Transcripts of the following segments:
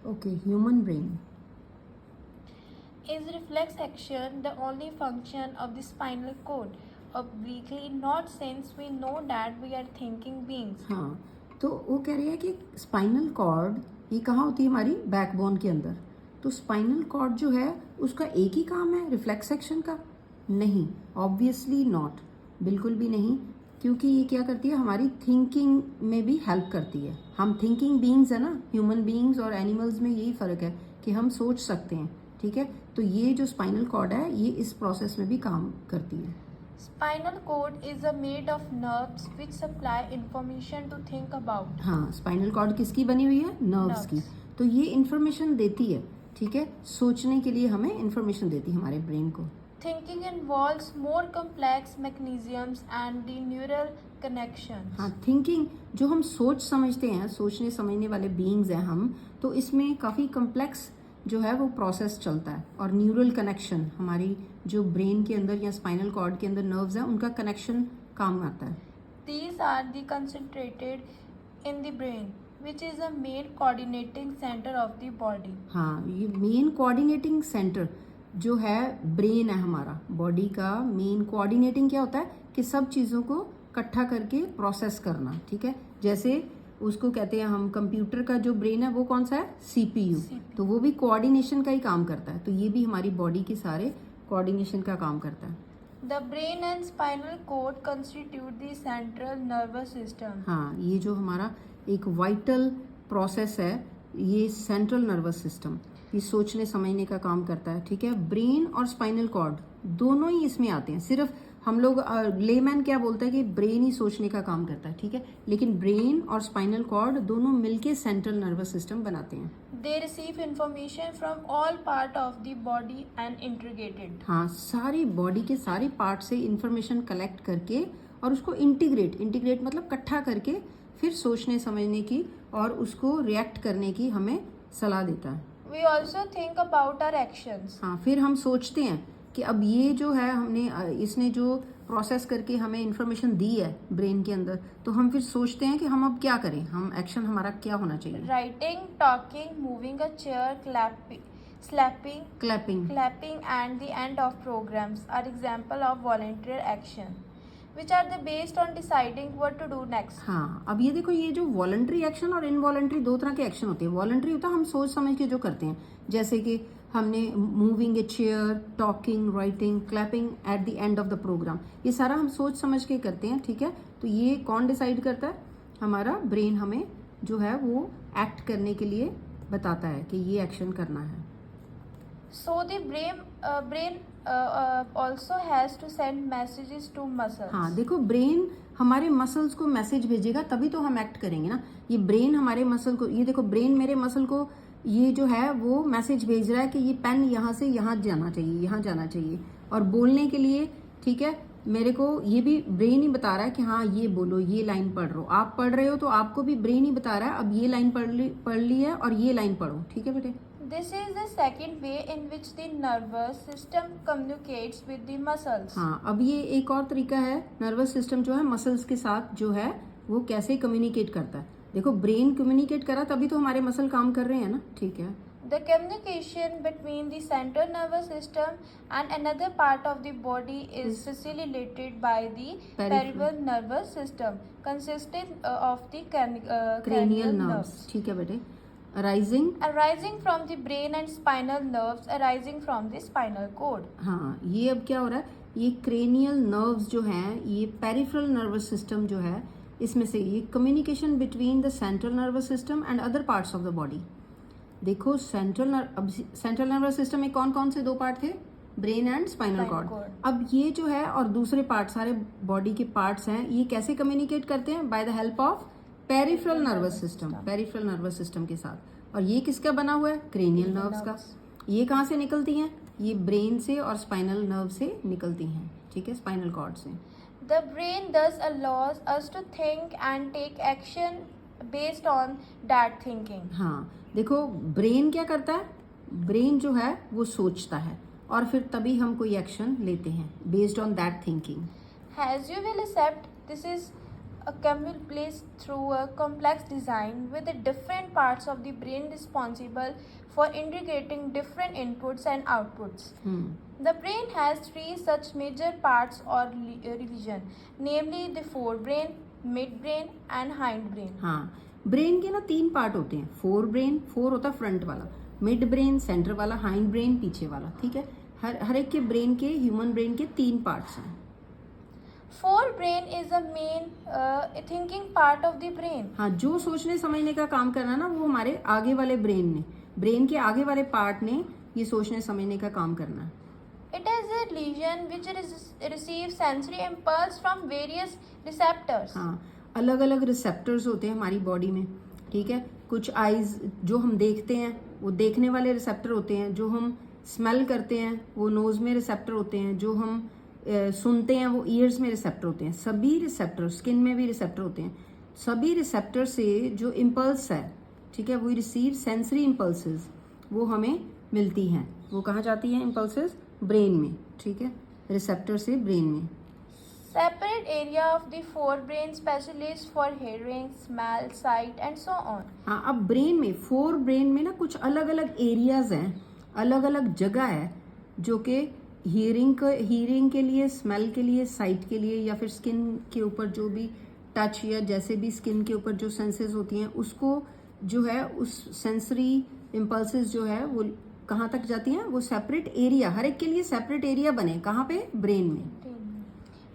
Okay, human brain. Is reflex action the only function of the spinal cord? Obliquely, not since we know that we are thinking beings. हाँ, तो वो कह रही है कि spinal cord ये कहाँ होती है हमारी बैकबोन के अंदर. तो स्पाइनल कॉर्ड जो है उसका एक ही काम है रिफ्लेक्स एक्शन का? नहीं, ऑब्वियसली नॉट, बिल्कुल भी नहीं. क्योंकि ये क्या करती है, हमारी थिंकिंग में भी हेल्प करती है. हम थिंकिंग बीइंग्स है ना, ह्यूमन बीइंग्स और एनिमल्स में यही फ़र्क है कि हम सोच सकते हैं. ठीक है, तो ये जो स्पाइनल कॉर्ड है ये इस प्रोसेस में भी काम करती है. Spinal cord is made of nerves which supply information to think about. हाँ, स्पाइनल कॉर्ड किसकी बनी हुई है? नर्व्स की. तो ये इंफॉर्मेशन देती है. ठीक है, सोचने के लिए हमें इंफॉर्मेशन देती है हमारे ब्रेन को. Thinking involves more complex mechanisms and the neural connections. हाँ, थिंकिंग जो हम सोच समझते हैं, सोचने समझने वाले बीइंग्स हैं हम, तो इसमें काफ़ी कम्प्लेक्स जो है वो प्रोसेस चलता है. और न्यूरल कनेक्शन, हमारी जो ब्रेन के अंदर या स्पाइनल कॉर्ड के अंदर नर्व्स हैं उनका कनेक्शन काम आता है. These are the concentrated in the brain, which is the main coordinating center of the body. हाँ, ये मेन कोऑर्डिनेटिंग सेंटर जो है ब्रेन है हमारा बॉडी का. मेन कोऑर्डिनेटिंग क्या होता है कि सब चीज़ों को इकट्ठा करके प्रोसेस करना. ठीक है, जैसे उसको कहते हैं हम कंप्यूटर का जो ब्रेन है वो कौन सा है? सीपीयू. तो वो भी कोऑर्डिनेशन का ही काम करता है. तो ये भी हमारी बॉडी के सारे कोऑर्डिनेशन का काम करता है. The brain and spinal cord constitute the central nervous system. हाँ, ये जो हमारा एक वाइटल प्रोसेस है ये सेंट्रल नर्वस सिस्टम, ये सोचने समझने का काम करता है. ठीक है, ब्रेन और स्पाइनल कॉर्ड दोनों ही इसमें आते हैं. सिर्फ हम लोग लेमैन क्या बोलता है कि ब्रेन ही सोचने का काम करता है. ठीक है, लेकिन ब्रेन और स्पाइनल कॉर्ड दोनों मिलके सेंट्रल नर्वस सिस्टम बनाते हैं. They receive information from all part of the body and integrated. हाँ, सारी बॉडी के सारे पार्ट से इंफॉर्मेशन कलेक्ट करके और उसको इंटीग्रेट मतलब इकट्ठा करके फिर सोचने समझने की और उसको रिएक्ट करने की हमें सलाह देता है. We also think about our actions. हाँ, फिर हम सोचते हैं कि अब ये जो है हमने इसने जो प्रोसेस करके हमें इंफॉर्मेशन दी है ब्रेन के अंदर, तो हम फिर सोचते हैं कि हम अब क्या करें, हम एक्शन हमारा क्या होना चाहिए. Writing, talking, moving a chair, slapping, clapping. and the end of programs are example of voluntary action, which are the based on deciding what to do next. हाँ, अब ये देखो, ये जो वॉलंटरी एक्शन और इनवॉलंटरी दो तरह के एक्शन होते हैं. वॉलंटरी होता है हम सोच समझ के जो करते हैं, जैसे कि हमने moving a chair, talking, writing, clapping at the end of the programme, ये सारा हम सोच समझ के करते हैं. ठीक है, तो ये कौन डिसाइड करता है? हमारा ब्रेन हमें जो है वो एक्ट करने के लिए बताता है कि ये एक्शन करना है. So the brain also has to send messages to muscles. हाँ, देखो, ब्रेन हमारे मसल्स को मैसेज भेजेगा तभी तो हम एक्ट करेंगे ना. ये ब्रेन हमारे मसल को, ये देखो ब्रेन मेरे मसल को ये जो है वो मैसेज भेज रहा है कि ये पेन यहाँ से यहाँ जाना चाहिए, यहाँ जाना चाहिए. और बोलने के लिए, ठीक है, मेरे को ये भी ब्रेन ही बता रहा है कि हाँ ये बोलो, ये लाइन पढ़ रहे हो, आप पढ़ रहे हो तो आपको भी ब्रेन ही बता रहा है अब ये लाइन पढ़ ली है और ये लाइन पढ़ो. ठीक है बेटे. This is the second way in which the nervous system communicates with the muscles. हाँ, अब ये एक और तरीका है नर्वस सिस्टम जो है मसल्स के साथ जो है वो कैसे कम्युनिकेट करता है. देखो, ब्रेन कम्युनिकेट करा तभी तो हमारे मसल काम कर रहे हैं ना. ठीक है, The communication between the central nervous system and another part of the body is facilitated by the peripheral nervous system, consisting of the cranial nerves. ठीक है बेटे. arising from the brain and spinal nerves arising from the spinal cord. हाँ, ये अब क्या हो रहा है, ये क्रेनियल नर्व्स जो हैं, ये पेरिफेरल नर्वस सिस्टम जो है, इसमें से ये communication between the central nervous system and other parts of the body. देखो, सेंट्रल नर्वस सिस्टम में कौन कौन से दो पार्ट थे? Brain and spinal cord. अब ये जो है और दूसरे पार्ट, सारे बॉडी के पार्ट्स हैं, ये कैसे कम्युनिकेट करते हैं? By the help of peripheral nervous system, peripheral nervous system के साथ. और ये किसका बना हुआ है? क्रेनियल नर्व्स का. ये कहाँ से निकलती हैं? ये ब्रेन से और स्पाइनल नर्व से निकलती हैं. ठीक है, स्पाइनल कॉर्ड से. The brain thus allows us to think and take action based on that thinking. हाँ, देखो, ब्रेन क्या करता है? ब्रेन जो है वो सोचता है और फिर तभी हम कोई एक्शन लेते हैं based on that thinking. As you will accept, this is accumulates through a complex design with the different parts of the brain responsible for integrating different inputs and outputs. The brain has three such major parts or region, namely the forebrain, midbrain and hindbrain. हाँ, brain के ना 3 part होते हैं. Fore brain, four होता है front वाला, mid brain centre वाला, hind brain पीछे वाला. ठीक है, हर एक के ब्रेन के, ह्यूमन ब्रेन के 3 पार्ट्स हैं. Forebrain is the main thinking part of the brain. हाँ, जो सोचने समझने का काम करना ना, वो हमारे आगे वाले ब्रेन ने, ब्रेन के आगे वाले पार्ट ने ये सोचने समझने का काम करना है. It is a region which receives sensory impulse from various receptors. हाँ, अलग अलग रिसेप्टर्स होते हैं हमारी बॉडी में. ठीक है, कुछ आईज जो हम देखते हैं वो देखने वाले रिसेप्टर होते हैं, जो हम स्मेल करते हैं वो नोज में रिसेप्टर होते हैं, जो हम सुनते हैं वो ईयर्स में रिसेप्टर होते हैं. सभी रिसेप्टर, स्किन में भी रिसेप्टर होते हैं. सभी रिसेप्टर से जो इम्पल्स है, ठीक है, वो रिसीव सेंसरी इम्पल्सेस, वो हमें मिलती हैं. वो कहाँ जाती हैं इम्पल्सेस? ब्रेन में. ठीक है, रिसेप्टर से ब्रेन में. Separate area of the forebrain specialized for hearing, smell, sight and so on. हाँ, अब ब्रेन में, फोर ब्रेन में ना कुछ अलग अलग एरियाज हैं, अलग अलग जगह है जो कि हीयरिंग के लिए, स्मेल के लिए, साइट के लिए, या फिर स्किन के ऊपर जो भी टच या जैसे भी स्किन के ऊपर जो सेंसेस होती हैं उसको जो है, उस सेंसरी इम्पल्सेस जो है वो कहाँ तक जाती हैं? वो सेपरेट एरिया, हर एक के लिए सेपरेट एरिया बने. कहाँ पे? ब्रेन में.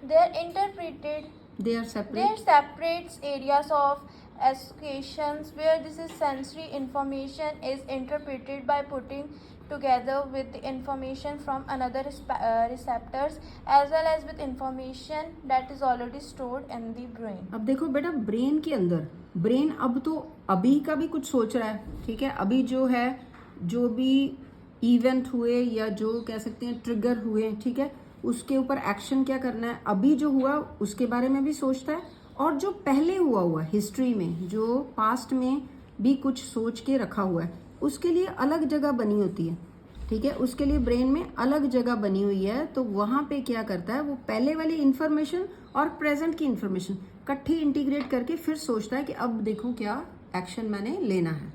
They are interpreted. They are They are separate areas of associations where this is sensory information is interpreted by putting together with the information from another receptors as well as with information that is already stored in the brain. अब देखो बेटा, brain के अंदर, brain अब तो अभी का भी कुछ सोच रहा है. ठीक है, अभी जो है, जो भी इवेंट हुए या जो कह सकते हैं ट्रिगर हुए, ठीक है, उसके ऊपर एक्शन क्या करना है, अभी जो हुआ उसके बारे में भी सोचता है. और जो पहले हुआ हिस्ट्री में, जो पास्ट में भी कुछ सोच के रखा हुआ है, उसके लिए अलग जगह बनी होती है. ठीक है, उसके लिए ब्रेन में अलग जगह बनी हुई है. तो वहां पे क्या करता है, वो पहले वाली इंफॉर्मेशन और प्रेजेंट की इंफॉर्मेशन इकट्ठी इंटीग्रेट करके फिर सोचता है कि अब देखो क्या एक्शन मैंने लेना है.